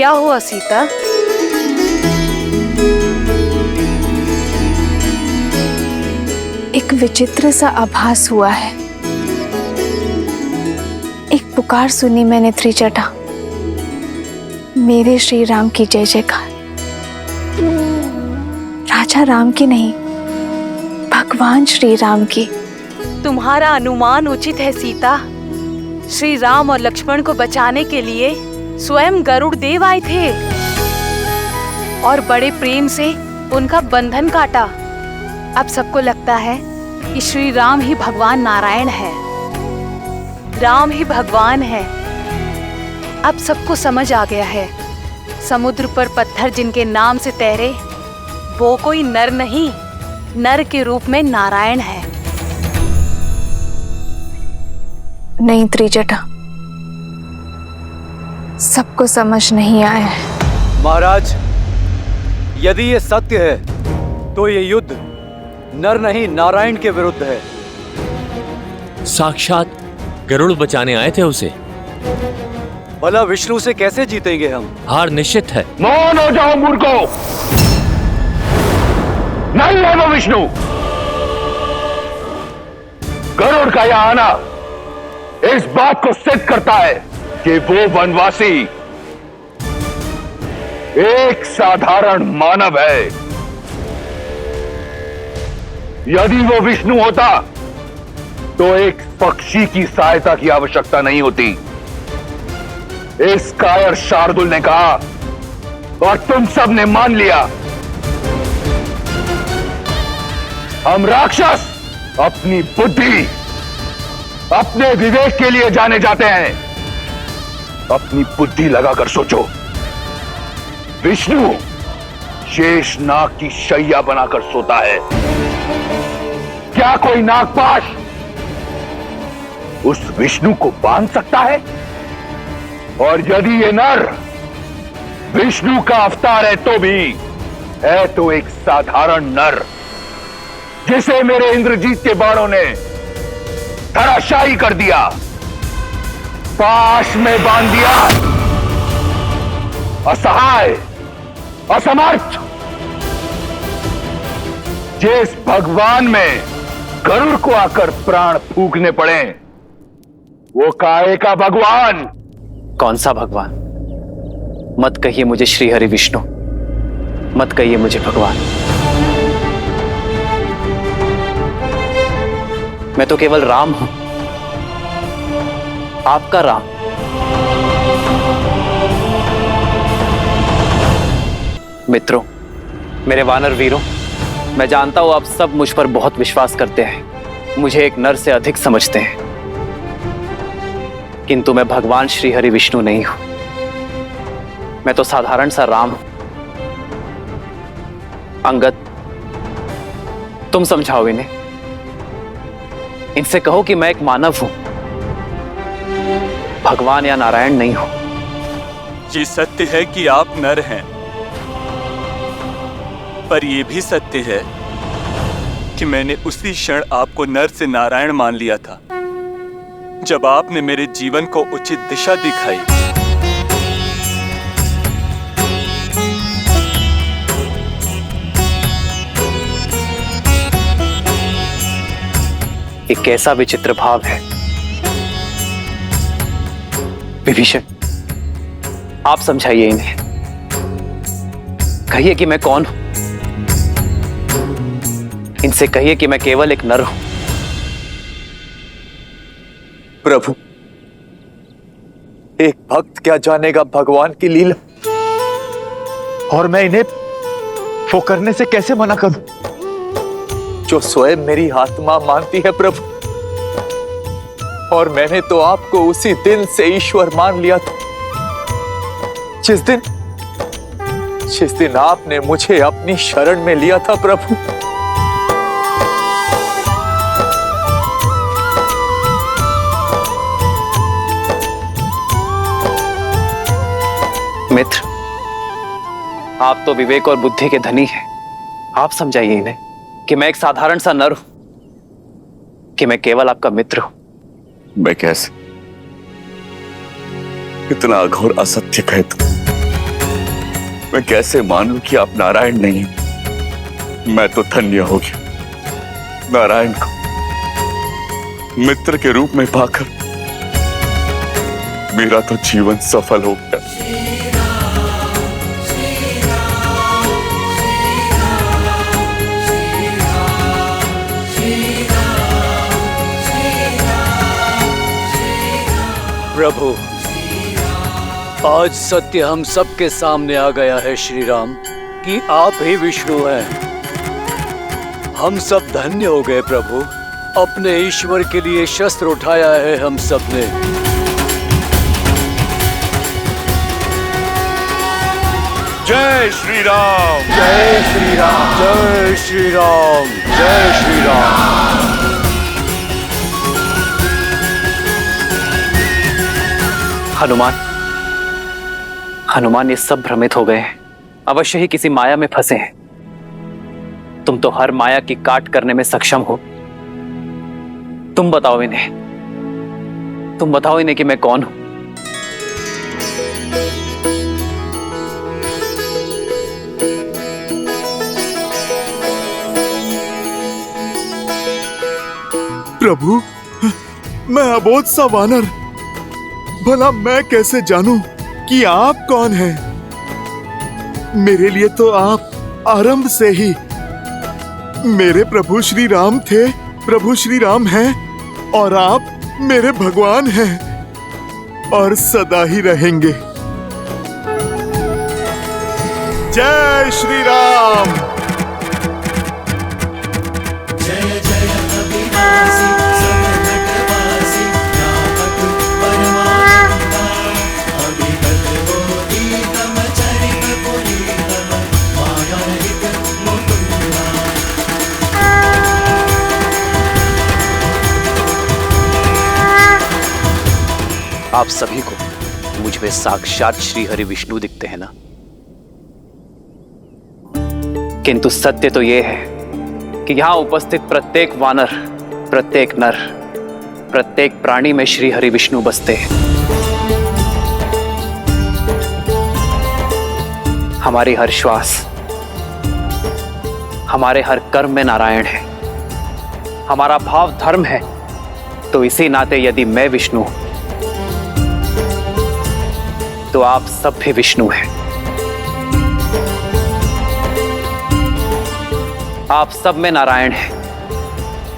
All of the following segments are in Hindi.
क्या हुआ सीता? एक विचित्र सा आभास हुआ है। एक पुकार सुनी मैंने त्रिजटा, मेरे श्री राम की जय जयकार। राजा राम की नहीं, भगवान श्री राम की। तुम्हारा अनुमान उचित है सीता। श्री राम और लक्ष्मण को बचाने के लिए स्वयं गरुड़ देव आए थे और बड़े प्रेम से उनका बंधन काटा। अब सबको लगता है कि श्री राम ही भगवान नारायण है, राम ही भगवान है। अब सबको समझ आ गया है, समुद्र पर पत्थर जिनके नाम से तैरे वो कोई नर नहीं, नर के रूप में नारायण है। नहीं त्रिजटा, सबको समझ नहीं आया है। महाराज, यदि ये सत्य है तो ये युद्ध नर नहीं नारायण के विरुद्ध है। साक्षात गरुड़ बचाने आए थे उसे। भला विष्णु से कैसे जीतेंगे हम? हार निश्चित है। मौन हो जाओ मूर्खो, नहीं है वो विष्णु। गरुड़ का यह आना इस बात को सिद्ध करता है कि वो वनवासी एक साधारण मानव है। यदि वो विष्णु होता तो एक पक्षी की सहायता की आवश्यकता नहीं होती। इस कायर शार्दुल ने कहा और तुम सब ने मान लिया। हम राक्षस अपनी बुद्धि, अपने विवेक के लिए जाने जाते हैं। अपनी बुद्धि लगाकर सोचो, विष्णु शेष नाग की शैया बनाकर सोता है। क्या कोई नागपाश उस विष्णु को बांध सकता है? और यदि ये नर विष्णु का अवतार है तो भी है तो एक साधारण नर, जिसे मेरे इंद्रजीत के बाणों ने धराशायी कर दिया, पाश में बांध दिया। असहाय, असमर्थ, जिस भगवान में गरुड़ को आकर प्राण फूंकने पड़े, वो काहे का भगवान? कौन सा भगवान? मत कहिए मुझे श्री हरि विष्णु, मत कहिए मुझे भगवान। मैं तो केवल राम हूं, आपका राम। मित्रों, मेरे वानर वीरों, मैं जानता हूं आप सब मुझ पर बहुत विश्वास करते हैं, मुझे एक नर से अधिक समझते हैं, किंतु मैं भगवान श्री हरि विष्णु नहीं हूं। मैं तो साधारण सा राम हूं। अंगद, तुम समझाओ इन्हें, इनसे कहो कि मैं एक मानव हूं, भगवान या नारायण नहीं हूं। ये सत्य है कि आप नर हैं, पर यह भी सत्य है कि मैंने उसी क्षण आपको नर से नारायण मान लिया था जब आपने मेरे जीवन को उचित दिशा दिखाई। एक कैसा विचित्र भाव है। विभीषण, आप समझाइए इन्हें, कहिए कि मैं कौन हूं। इनसे कहिए कि मैं केवल एक नर हूं। प्रभु, एक भक्त क्या जानेगा भगवान की लीला, और मैं इन्हें वो करने से कैसे मना करूं जो स्वयं मेरी आत्मा मानती है प्रभु। और मैंने तो आपको उसी दिन से ईश्वर मान लिया था जिस दिन आपने मुझे अपनी शरण में लिया था प्रभु। मित्र, आप तो विवेक और बुद्धि के धनी हैं। आप समझाइए इन्हें कि मैं एक साधारण सा नर हूं, कि मैं केवल आपका मित्र हूं। मैं कैसे? इतना अघोर असत्य कहे तुम। मैं कैसे मानूं कि आप नारायण नहीं हैं? मैं तो धन्य हो गया नारायण को मित्र के रूप में पाकर। मेरा तो जीवन सफल हो गया। प्रभु, आज सत्य हम सबके सामने आ गया है श्री राम कि आप ही विष्णु हैं। हम सब धन्य हो गए प्रभु, अपने ईश्वर के लिए शस्त्र उठाया है हम सब ने। जय श्री राम, जय श्री राम, जय श्री राम, जय श्री राम। हनुमान ये सब भ्रमित हो गए हैं, अवश्य ही किसी माया में फंसे हैं। तुम तो हर माया की काट करने में सक्षम हो। तुम बताओ इन्हें कि मैं कौन हूं। प्रभु, मैं अबोध सा वानर, भला मैं कैसे जानूं कि आप कौन हैं? मेरे लिए तो आप आरंभ से ही मेरे प्रभु श्री राम थे, प्रभु श्री राम हैं, और आप मेरे भगवान हैं और सदा ही रहेंगे। जय श्री राम। आप सभी को मुझ में साक्षात श्री हरि विष्णु दिखते हैं ना? किंतु सत्य तो यह है कि यहां उपस्थित प्रत्येक वानर, प्रत्येक नर, प्रत्येक प्राणी में श्री हरि विष्णु बसते हैं। हमारी हर श्वास, हमारे हर कर्म में नारायण है। हमारा भाव धर्म है, तो इसी नाते यदि मैं विष्णु हूं तो आप सब भी विष्णु हैं। आप सब में नारायण है,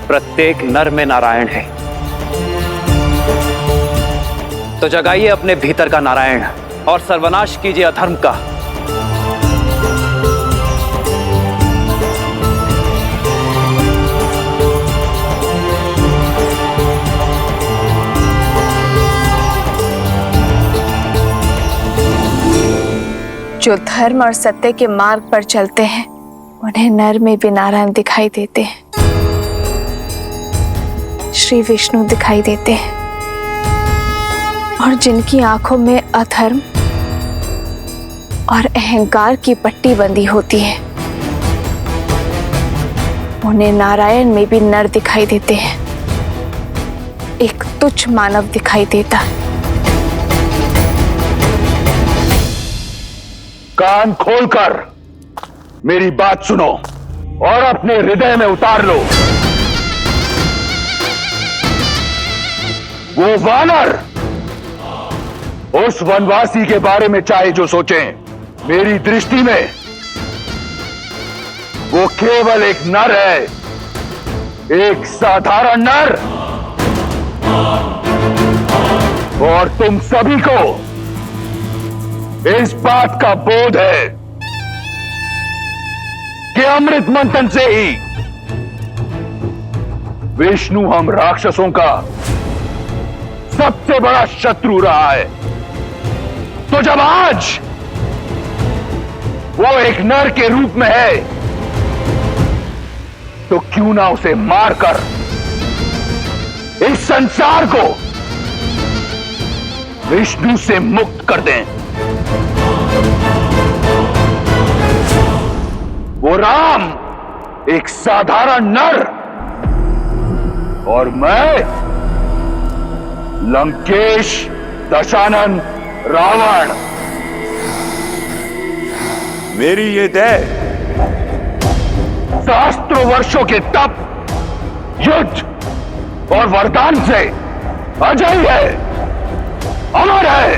प्रत्येक नर में नारायण है। तो जगाइए अपने भीतर का नारायण और सर्वनाश कीजिए अधर्म का। जो धर्म और सत्य के मार्ग पर चलते हैं उन्हें नर में भी नारायण दिखाई देते हैं, श्री विष्णु दिखाई देते हैं। और जिनकी आंखों में अधर्म और अहंकार की पट्टी बंधी होती है उन्हें नारायण में भी नर दिखाई देते हैं, एक तुच्छ मानव दिखाई देता है। कान खोलकर मेरी बात सुनो और अपने हृदय में उतार लो। वो वानर उस वनवासी के बारे में चाहे जो सोचें, मेरी दृष्टि में वो केवल एक नर है, एक साधारण नर। और तुम सभी को इस बात का बोध है कि अमृत मंथन से ही विष्णु हम राक्षसों का सबसे बड़ा शत्रु रहा है। तो जब आज वो एक नर के रूप में है तो क्यों ना उसे मारकर इस संसार को विष्णु से मुक्त कर दें। वो राम एक साधारण नर और मैं लंकेश दशानन रावण। मेरी ये देह सहस्त्रों वर्षों के तप, युद्ध और वरदान से अजय है, अमर है।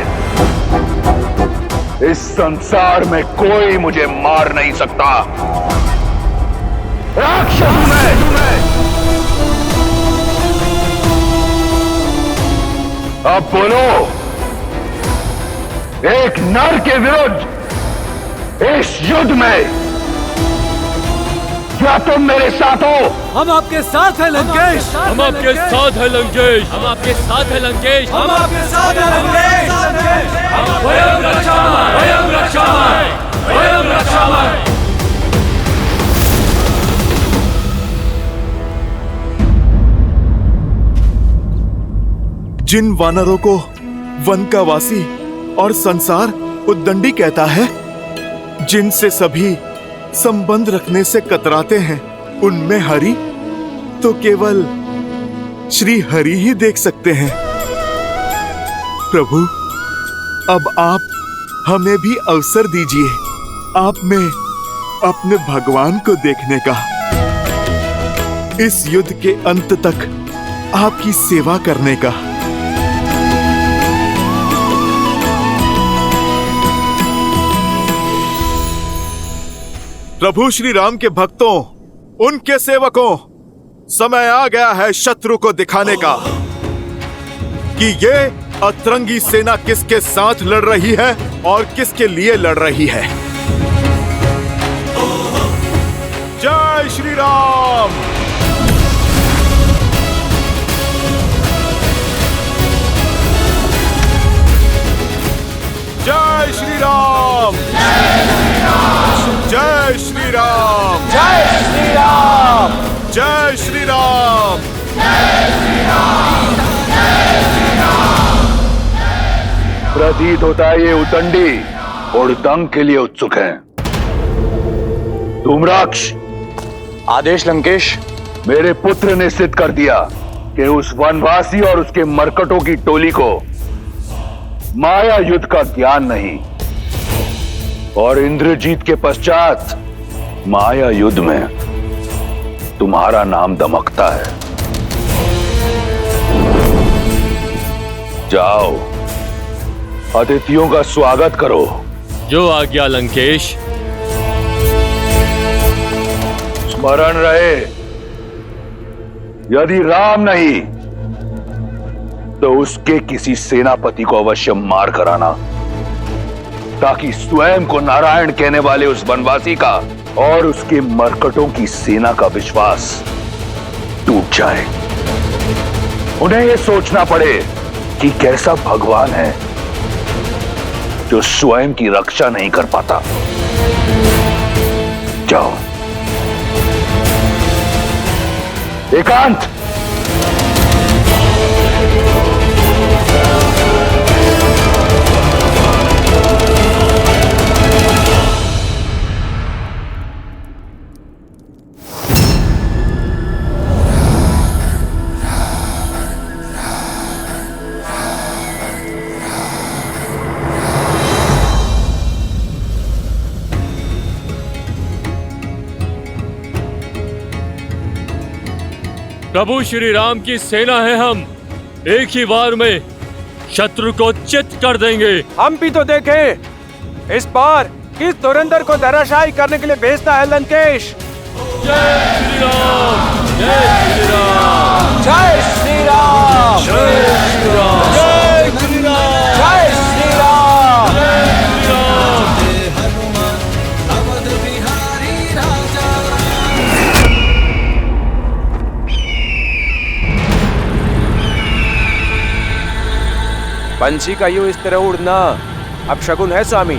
इस संसार में कोई मुझे मार नहीं सकता। राक्षस मैं। अब बोलो, एक नर के विरुद्ध इस युद्ध में क्या तुम मेरे साथ हो? हम आपके साथ हैं लंकेश। हम आपके साथ हैं लंकेश। हम आपके साथ हैं लंकेश। हम आपके साथ हैं लंकेश। स्वयं रक्षामय, स्वयं रक्षामय, स्वयं रक्षामय। जिन वानरों को वन का वासी और संसार उद्दंडी कहता है, जिनसे सभी संबंध रखने से कतराते हैं, उनमें हरि तो केवल श्री हरि ही देख सकते हैं। प्रभु, अब आप हमें भी अवसर दीजिए आप में अपने भगवान को देखने का, इस युद्ध के अंत तक आपकी सेवा करने का। प्रभु श्री राम के भक्तों, उनके सेवकों, समय आ गया है शत्रु को दिखाने का कि ये अतरंगी सेना किसके साथ लड़ रही है और किसके लिए लड़ रही है। जय श्री राम। जय श्री राम। जय श्री राम। जय श्री राम। जय श्री राम। प्रतीत होता है ये उदंडी उड़दंग के लिए उत्सुक हैं। धूम्राक्ष, आदेश लंकेश। मेरे पुत्र ने सिद्ध कर दिया कि उस वनवासी और उसके मरकटों की टोली को माया युद्ध का ज्ञान नहीं, और इंद्रजीत के पश्चात माया युद्ध में तुम्हारा नाम दमकता है। जाओ, अतिथियों का स्वागत करो। जो आज्ञा लंकेश। स्मरण रहे, यदि राम नहीं तो उसके किसी सेनापति को अवश्य मार कराना, ताकि स्वयं को नारायण कहने वाले उस वनवासी का और उसके मरकटों की सेना का विश्वास टूट जाए। उन्हें यह सोचना पड़े कि कैसा भगवान है जो स्वयं की रक्षा नहीं कर पाता। जाओ। एकांत। प्रभु श्री राम की सेना है हम, एक ही बार में शत्रु को चित कर देंगे। हम भी तो देखें इस बार किस धुरंधर को धराशायी करने के लिए भेजता है लंकेश। जय श्री राम। जय श्री राम। जय श्री राम। जय श्री राम। जय श्री राम। जय श्री राम। पंछी का यूं इस तरह उड़ना अब शगुन है स्वामी,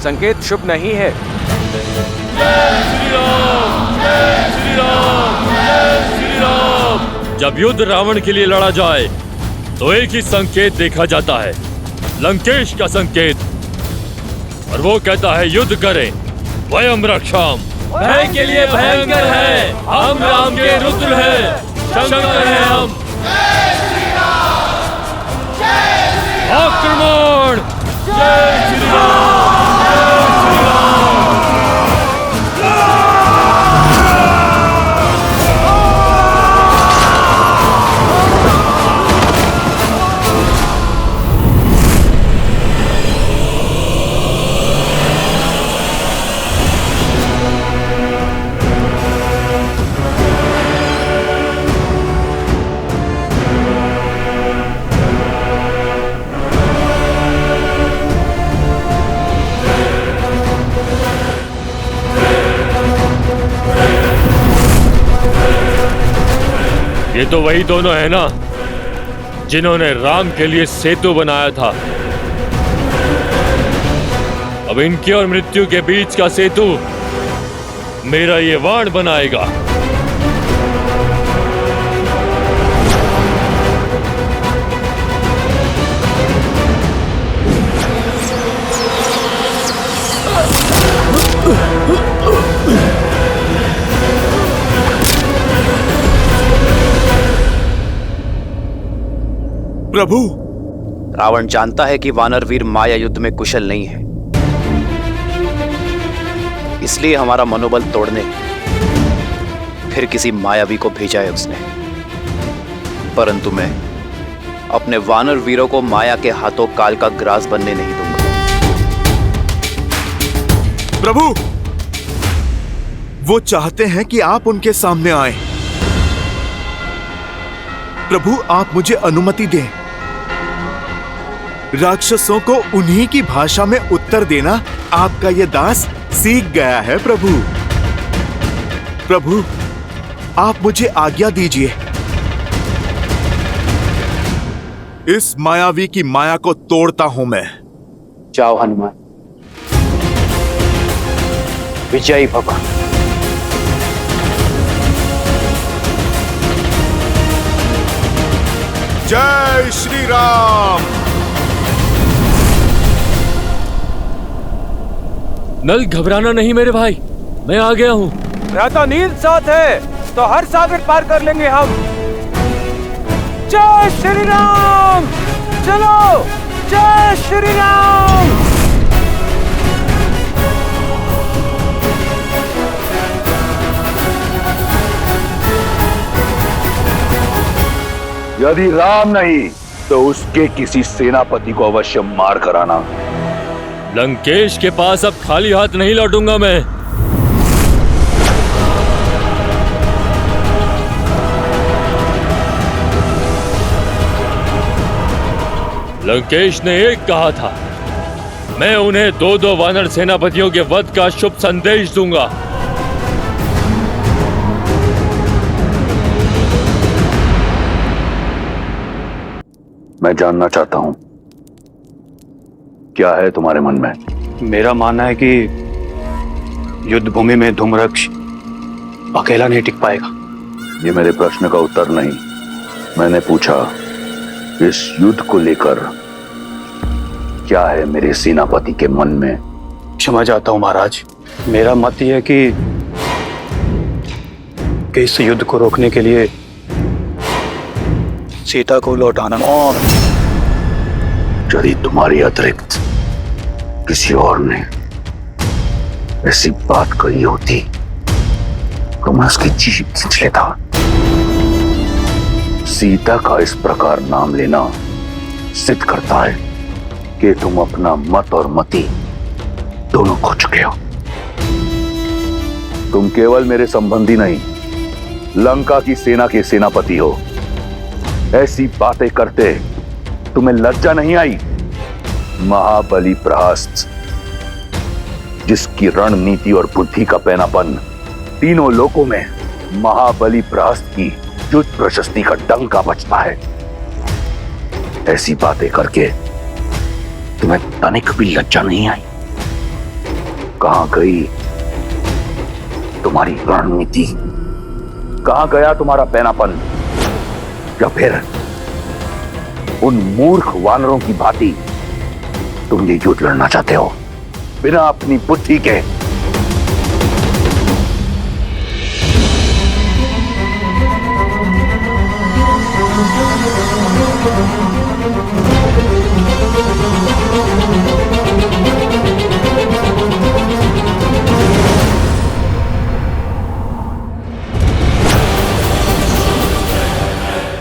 संकेत शुभ नहीं है। जय श्री राम। जय श्री राम। जय श्री राम। जब युद्ध रावण के लिए लड़ा जाए तो एक ही संकेत देखा जाता है, लंकेश का संकेत, और वो कहता है युद्ध करें, वयम रक्षाम। भय के लिए भयंकर है, हम राम के रुद्र हैं, शंकर हैं हम। आक्रमण। जय श्री राम। ये तो वही दोनों है ना जिन्होंने राम के लिए सेतु बनाया था। अब इनकी और मृत्यु के बीच का सेतु मेरा ये वाण बनाएगा। प्रभु, रावण जानता है कि वानर वीर माया युद्ध में कुशल नहीं है, इसलिए हमारा मनोबल तोड़ने फिर किसी मायावी को भेजा है उसने। परंतु मैं अपने वानर वीरों को माया के हाथों काल का ग्रास बनने नहीं दूंगा। प्रभु, वो चाहते हैं कि आप उनके सामने आए। प्रभु, आप मुझे अनुमति दें। राक्षसों को उन्हीं की भाषा में उत्तर देना आपका ये दास सीख गया है। प्रभु, प्रभु, आप मुझे आज्ञा दीजिए। इस मायावी की माया को तोड़ता हूं मैं। जाओ हनुमान, विजयी भव। जय श्री राम। नल, घबराना नहीं मेरे भाई, मैं आ गया हूँ। भ्राता नील साथ है तो हर सागर पार कर लेंगे हम। जय श्री राम। चलो, जय श्री राम। यदि राम नहीं तो उसके किसी सेनापति को अवश्य मार कर आना। लंकेश के पास अब खाली हाथ नहीं लौटूंगा मैं। लंकेश ने एक कहा था, मैं उन्हें 2-2 वानर सेनापतियों के वध का शुभ संदेश दूंगा। मैं जानना चाहता हूं, क्या है तुम्हारे मन में? मेरा मानना है कि युद्ध भूमि में धूम्रक्ष अकेला नहीं टिक पाएगा। ये मेरे प्रश्न का उत्तर नहीं। मैंने पूछा, इस युद्ध को लेकर क्या है मेरे सेनापति के मन में? क्षमा चाहता हूं महाराज, मेरा मत यह है कि इस युद्ध को रोकने के लिए सीता को लौटाना। और यदि तुम्हारी अतिरिक्त किसी और ने ऐसी बात कही होती तो मैं उसकी जीभ खींच लेता। सीता का इस प्रकार नाम लेना सिद्ध करता है कि तुम अपना मत और मति दोनों खो चुके हो। तुम केवल मेरे संबंधी नहीं, लंका की सेना के सेनापति हो। ऐसी बातें करते तुम्हें लज्जा नहीं आई? महाबली प्रहस्त, जिसकी रणनीति और बुद्धि का पैनापन तीनों लोकों में महाबली प्रहस्त की युद्ध प्रशस्ति का डंका बजता है, ऐसी बातें करके तुम्हें तनिक भी लज्जा नहीं आई? कहां गई तुम्हारी रणनीति? कहां गया तुम्हारा पैनापन? या फिर उन मूर्ख वानरों की भांति तुम ये युद्ध लड़ना चाहते हो बिना अपनी बुद्धि के?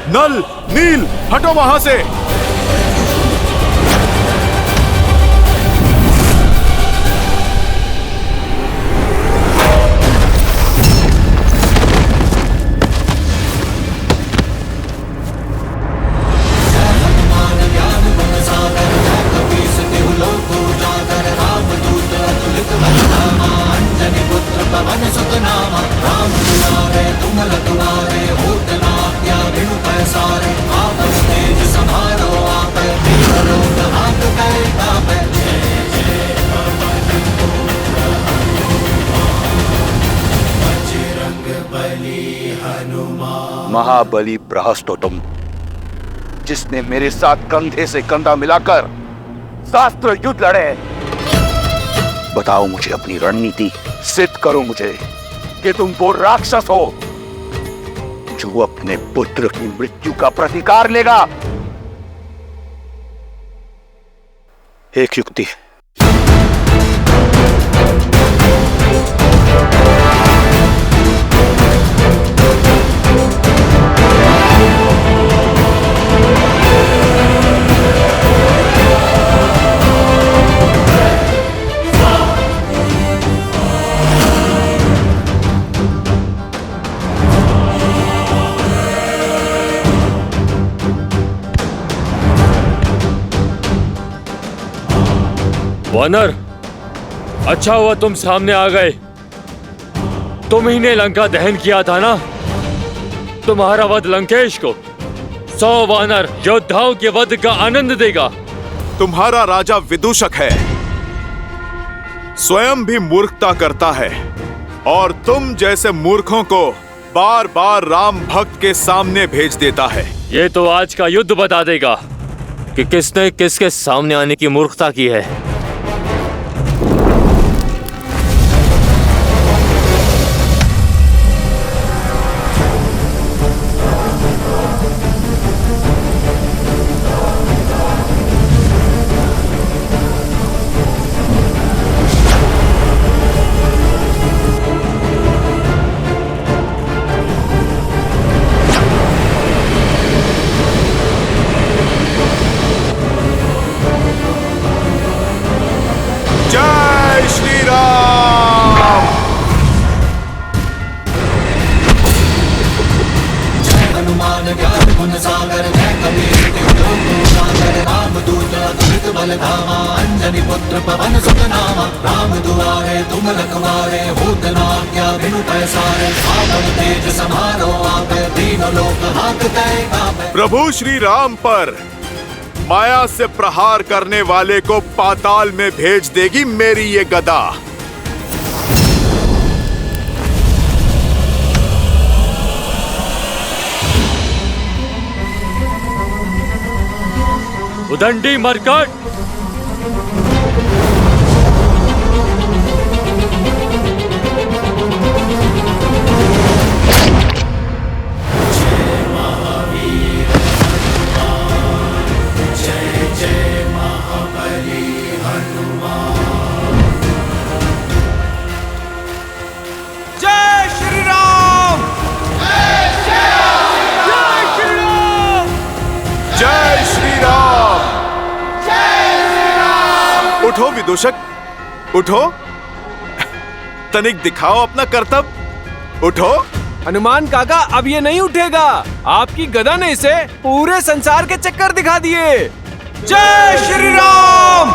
नल, नील, हटो वहां से। पवन सुत नामा राम दुलारे तुम रखवारे होत ना त्याग महाबली प्रहस्त हो तुम, जिसने मेरे साथ कंधे से कंधा मिलाकर शास्त्र युद्ध लड़े। बताओ मुझे अपनी रणनीति, सिद्ध करो मुझे कि तुम वो राक्षस हो जो अपने पुत्र की मृत्यु का प्रतिकार लेगा। एक युक्ति। वानर, अच्छा हुआ तुम सामने आ गए। तुम ही ने लंका दहन किया था ना? तुम्हारा वध लंकेश को 100 वानर योद्धाओं के वध का आनंद देगा। तुम्हारा राजा विदूषक है, स्वयं भी मूर्खता करता है और तुम जैसे मूर्खों को बार बार राम भक्त के सामने भेज देता है। ये तो आज का युद्ध बता देगा कि किसने किसके सामने आने की मूर्खता की है। जय श्री राम। जय हनुमान ज्ञान गुण सागर, जय कबीर तिलोक सागर, रामदूत अतुलित बल धामा, अंजनी पुत्र पवन सुत नामा। राम दुआरे तुम रखवारे, होत न आज्ञा बिनु पैसारे। आपन तेज समारो आपे, तीनों लोक हांकते कांपे। प्रभु श्री राम पर माया से प्रहार करने वाले को पाताल में भेज देगी मेरी ये गदा। उदंडी मरकट, उठो विदूषक, उठो, तनिक दिखाओ अपना करतब, उठो। हनुमान काका, अब ये नहीं उठेगा। आपकी गदा ने इसे पूरे संसार के चक्कर दिखा दिए। जय श्री राम।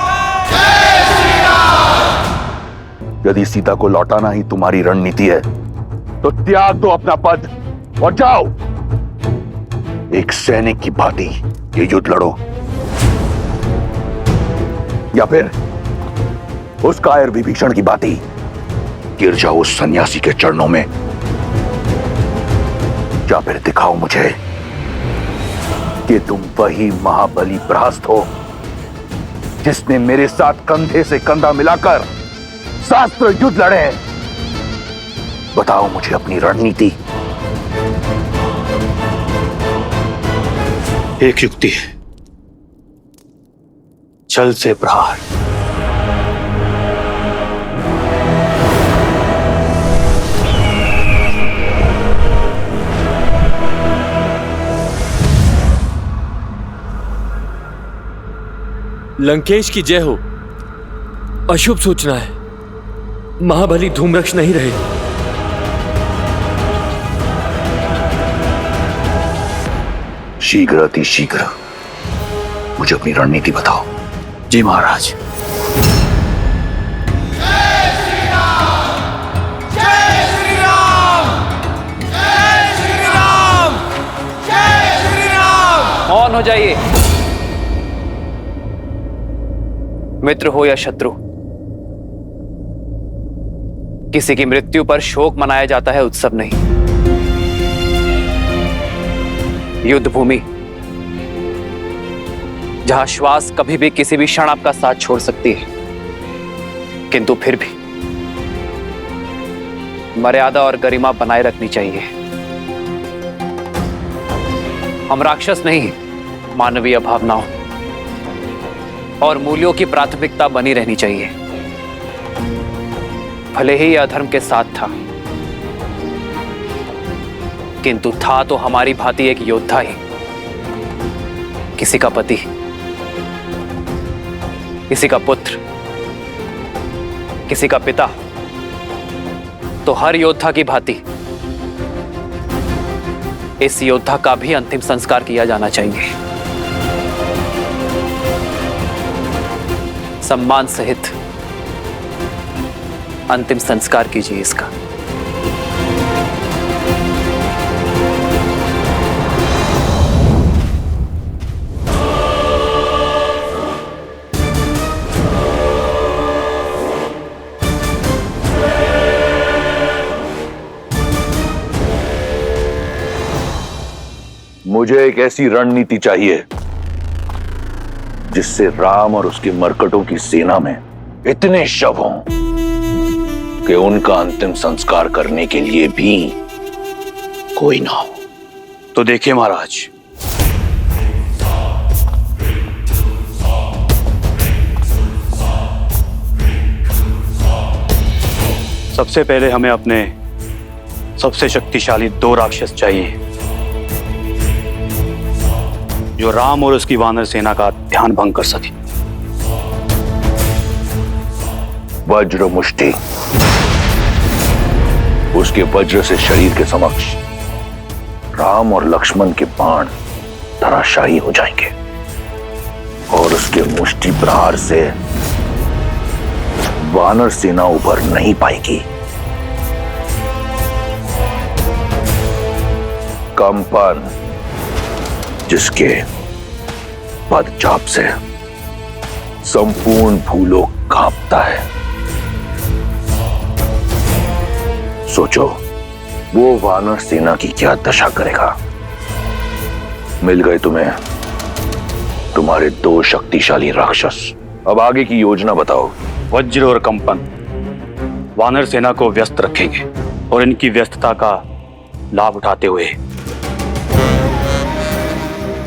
जय श्री राम। यदि सीता को लौटाना ही तुम्हारी रणनीति है तो त्याग दो अपना पद और जाओ, एक सैनिक की भांति ये युद्ध लड़ो, या फिर उस कायर विभीषण की भांति गिर जाओ उस सन्यासी के चरणों में, या फिर दिखाओ मुझे कि तुम वही महाबली प्रहस्त हो जिसने मेरे साथ कंधे से कंधा मिलाकर शास्त्र युद्ध लड़े। बताओ मुझे अपनी रणनीति। एक युक्ति है, छल से प्रहार। लंकेश की जय हो। अशुभ सूचना है, महाबली धूम्रक्ष नहीं रहे। शीघ्र अति शीघ्र मुझे अपनी रणनीति बताओ। जी महाराज। मौन हो जाइए। मित्र हो या शत्रु, किसी की मृत्यु पर शोक मनाया जाता है, उत्सव नहीं। युद्ध भूमि, जहां श्वास कभी भी किसी भी क्षण आपका साथ छोड़ सकती है, किंतु फिर भी मर्यादा और गरिमा बनाए रखनी चाहिए। हम राक्षस नहीं, मानवीय भावनाओं और मूल्यों की प्राथमिकता बनी रहनी चाहिए। भले ही यह अधर्म के साथ था, किंतु था तो हमारी भांति एक योद्धा ही। किसी का पति, किसी का पुत्र, किसी का पिता, तो हर योद्धा की भांति इस योद्धा का भी अंतिम संस्कार किया जाना चाहिए। सम्मान सहित अंतिम संस्कार कीजिए इसका। मुझे एक ऐसी रणनीति चाहिए जिससे राम और उसके मरकटों की सेना में इतने शव हों कि उनका अंतिम संस्कार करने के लिए भी कोई ना हो। तो देखिए महाराज, सबसे पहले हमें अपने सबसे शक्तिशाली 2 राक्षस चाहिए, जो राम और उसकी वानर सेना का ध्यान भंग कर सके। वज्र मुष्टि, उसके वज्र से शरीर के समक्ष राम और लक्ष्मण के बाण धराशायी हो जाएंगे और उसके मुष्टि प्रहार से वानर सेना उभर नहीं पाएगी। कंपन, जिसके पदचाप से संपूर्ण भूलोक कांपता है। सोचो वो वानर सेना की क्या दशा करेगा। मिल गए तुम्हें तुम्हारे 2 शक्तिशाली राक्षस। अब आगे की योजना बताओ। वज्र और कंपन वानर सेना को व्यस्त रखेंगे और इनकी व्यस्तता का लाभ उठाते हुए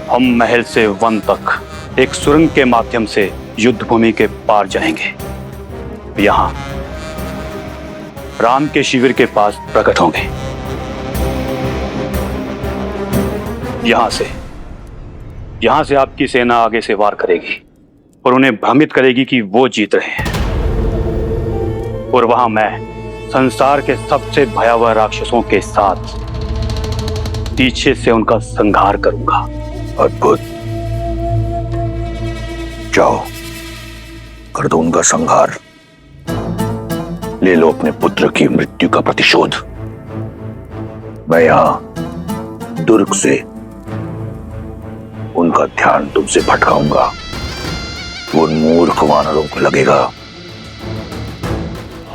हम महल से वन तक एक सुरंग के माध्यम से युद्ध भूमि के पार जाएंगे। यहां राम के शिविर के पास प्रकट होंगे। यहां से आपकी सेना आगे से वार करेगी और उन्हें भ्रमित करेगी कि वो जीत रहे हैं, और वहां मैं संसार के सबसे भयावह राक्षसों के साथ पीछे से उनका संहार करूंगा। अद्भुत, जाओ कर दो उनका संहार। ले लो अपने पुत्र की मृत्यु का प्रतिशोध। मैं यहां दुर्ग से उनका ध्यान तुमसे भटकाऊंगा। उन मूर्ख वानरों को लगेगा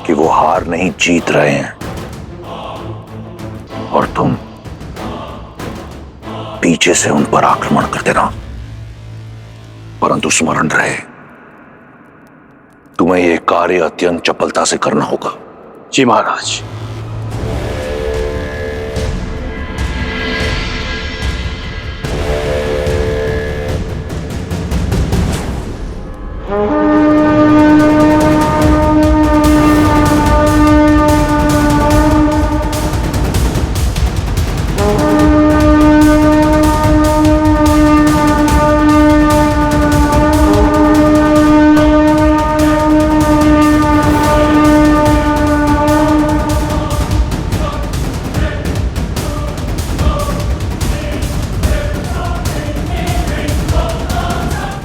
कि वो हार नहीं जीत रहे हैं और तुम पीछे से उन पर आक्रमण कर देना। परंतु स्मरण रहे, तुम्हें यह कार्य अत्यंत चपलता से करना होगा। जी महाराज।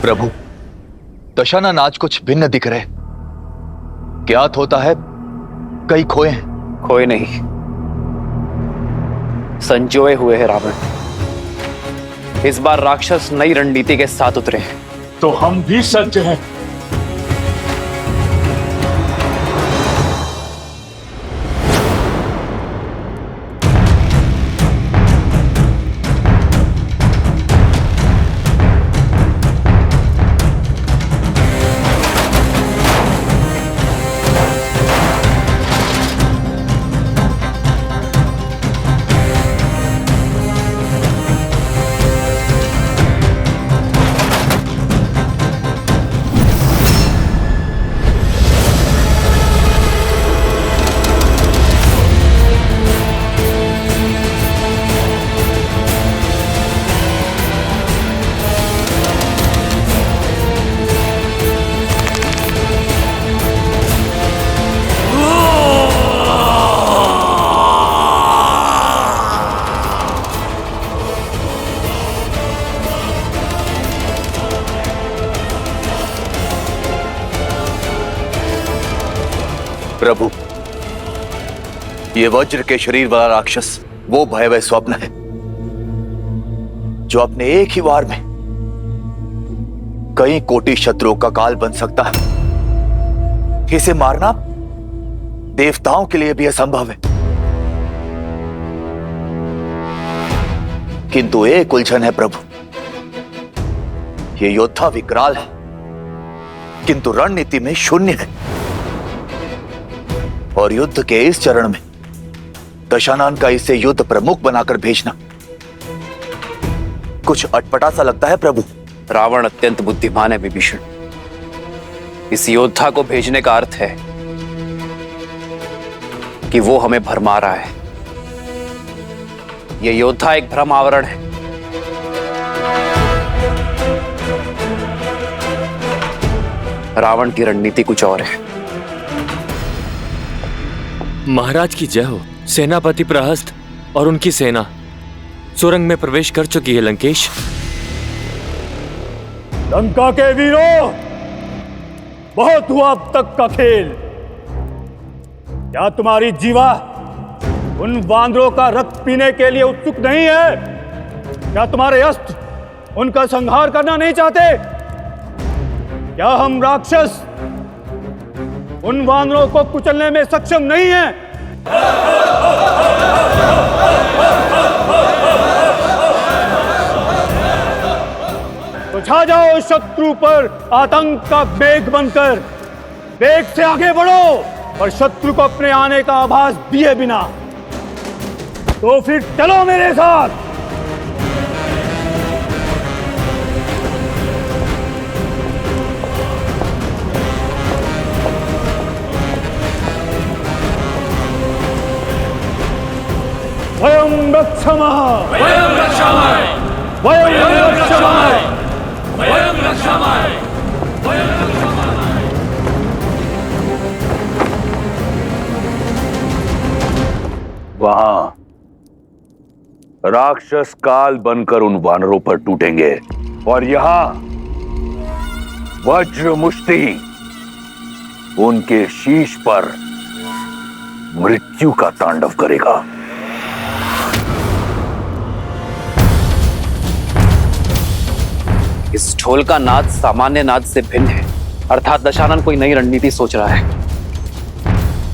प्रभु, दशानन आज कुछ भिन्न दिख रहे। ज्ञात होता है कई खोए हैं। खोए नहीं, संजोए हुए हैं रावण। इस बार राक्षस नई रणनीति के साथ उतरे हैं। तो हम भी सज्ज हैं। प्रभु, ये वज्र के शरीर वाला राक्षस वो भयावह स्वप्न है जो अपने एक ही वार में कई कोटि शत्रुओं का काल बन सकता है। इसे मारना देवताओं के लिए भी असंभव है। किंतु एक उलझन है प्रभु, ये योद्धा विकराल है किंतु रणनीति में शून्य है। और युद्ध के इस चरण में दशानन का इसे युद्ध प्रमुख बनाकर भेजना कुछ अटपटा सा लगता है प्रभु। रावण अत्यंत बुद्धिमान है विभीषण। इस योद्धा को भेजने का अर्थ है कि वो हमें भरमा रहा है। ये योद्धा एक भ्रम आवरण है। रावण की रणनीति कुछ और है। महाराज की जय हो। सेनापति प्रहस्त और उनकी सेना सुरंग में प्रवेश कर चुकी है लंकेश। लंका के वीरों, बहुत हुआ अब तक का खेल। क्या तुम्हारी जीवा उन वानरों का रक्त पीने के लिए उत्सुक नहीं है? क्या तुम्हारे अस्त्र उनका संहार करना नहीं चाहते? क्या हम राक्षस उन वानरों को कुचलने में सक्षम नहीं हैं? तो छा जाओ शत्रु पर आतंक का मेघ बनकर। वेग से आगे बढ़ो और शत्रु को अपने आने का आभास दिए बिना। तो फिर चलो मेरे साथ। वयं रक्षामः, वयं रक्षामः, वयं रक्षामः, वयं रक्षामः, वयं रक्षामः। वहां राक्षस काल बनकर उन वानरों पर टूटेंगे और यहां वज्र मुष्टि उनके शीश पर मृत्यु का तांडव करेगा। इस ढोल का नाद सामान्य नाद से भिन्न है, अर्थात दशानन कोई नई रणनीति सोच रहा है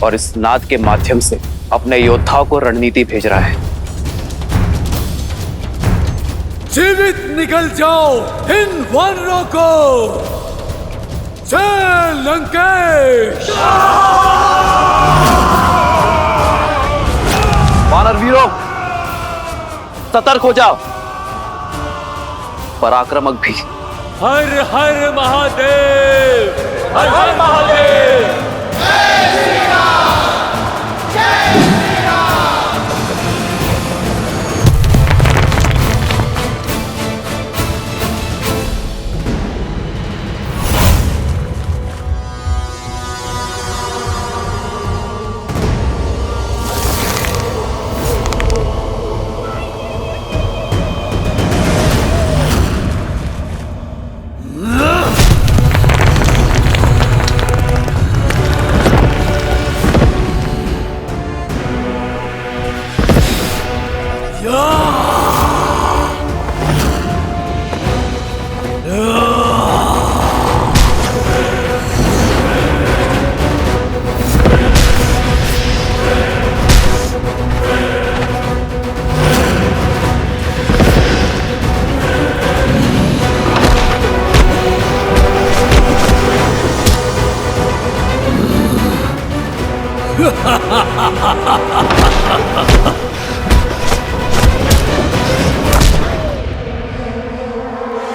और इस नाद के माध्यम से अपने योद्धाओं को रणनीति भेज रहा है। जीवित निकल जाओ इन वानरों को। जय लंकेश। वानर वीरों, सतर्क हो जाओ। पराक्रमक भी। हर हर महादेव, हर हर महादेव।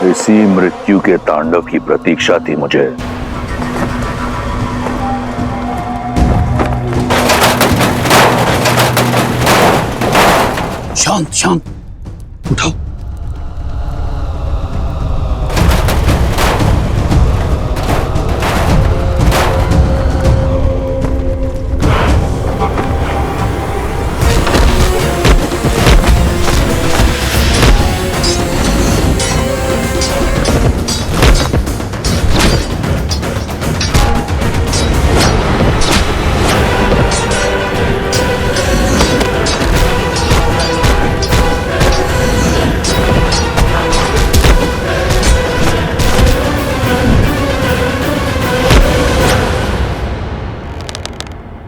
इसी मृत्यु के तांडव की प्रतीक्षा थी मुझे। शांत शांत, उठाओ।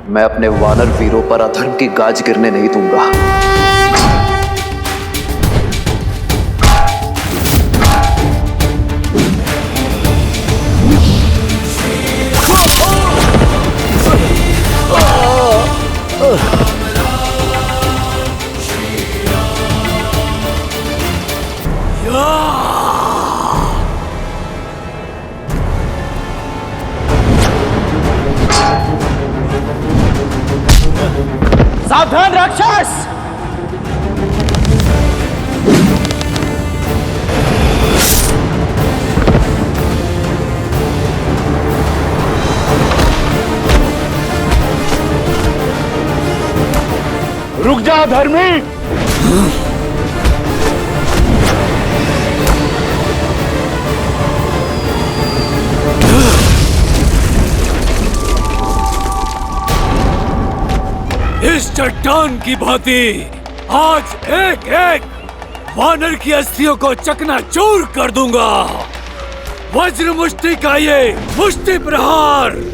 मैं अपने वानर वीरों पर अधर्म की गाज गिरने नहीं दूंगा। सावधान राक्षस! रुक जा धर्मी! इस चट्टान की भांति आज एक एक वानर की अस्थियों को चकनाचूर कर दूंगा। वज्र मुष्टि का ये मुष्टि प्रहार।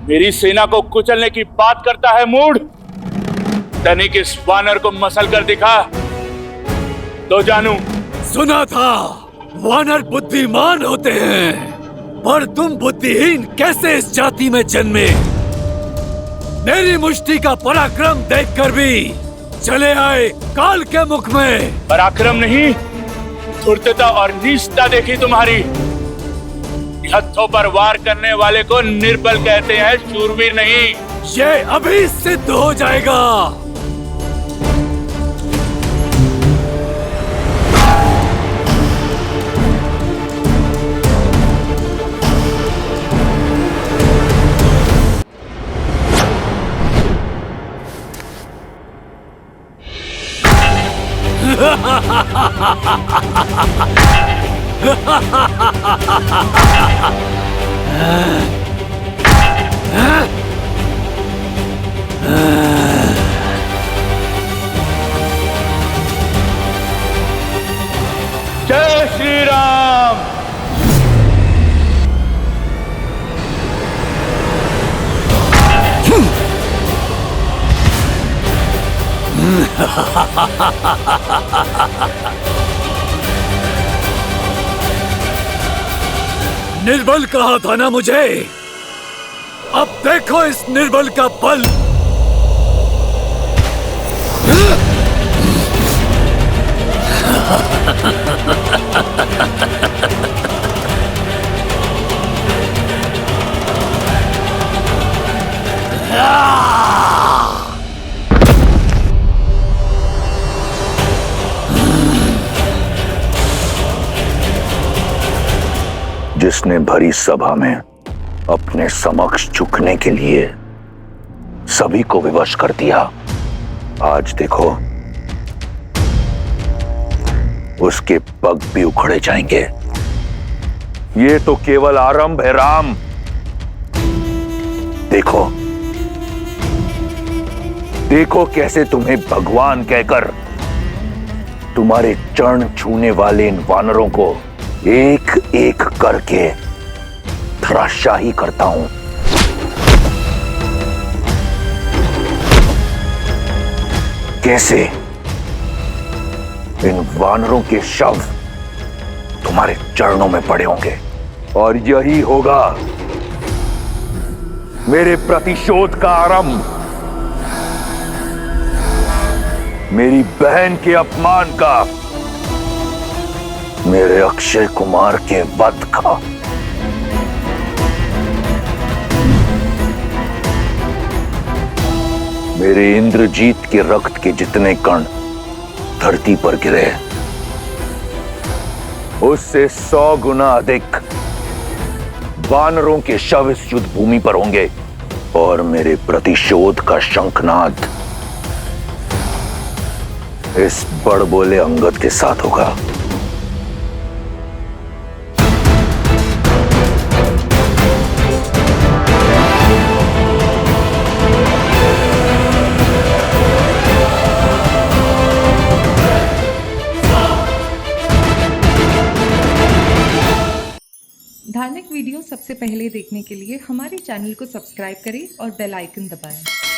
मेरी सेना को कुचलने की बात करता है मूढ़। तनिक इस वानर को मसल कर दिखा तो जानू। सुना था वानर बुद्धिमान होते हैं, पर तुम बुद्धिहीन कैसे इस जाति में जन्मे? मेरी मुष्टि का पराक्रम देखकर भी चले आए काल के मुख में। पराक्रम नहीं, धूर्तता और नीचता देखी तुम्हारी। हथों पर वार करने वाले को निर्बल कहते हैं, शूरवीर नहीं। ये अभी सिद्ध हो जाएगा। जय श्री राम। निर्बल कहा था ना मुझे? अब देखो इस निर्बल का बल। जिसने भरी सभा में अपने समक्ष झुकने के लिए सभी को विवश कर दिया, आज देखो उसके पग भी उखड़े जाएंगे। ये तो केवल आरंभ है राम। देखो देखो कैसे तुम्हें भगवान कहकर तुम्हारे चरण छूने वाले इन वानरों को एक एक करके धराशाही करता हूं। कैसे इन वानरों के शव तुम्हारे चरणों में पड़े होंगे, और यही होगा मेरे प्रतिशोध का आरंभ, मेरी बहन के अपमान का मेरे अक्षय कुमार के वध का। मेरे इंद्रजीत के रक्त के जितने कण धरती पर गिरे उससे 100 गुना अधिक वानरों के शव इस युद्ध भूमि पर होंगे और मेरे प्रतिशोध का शंखनाद इस बड़बोले अंगद के साथ होगा। धार्मिक वीडियो सबसे पहले देखने के लिए हमारे चैनल को सब्सक्राइब करें और बेल आइकन दबाएं।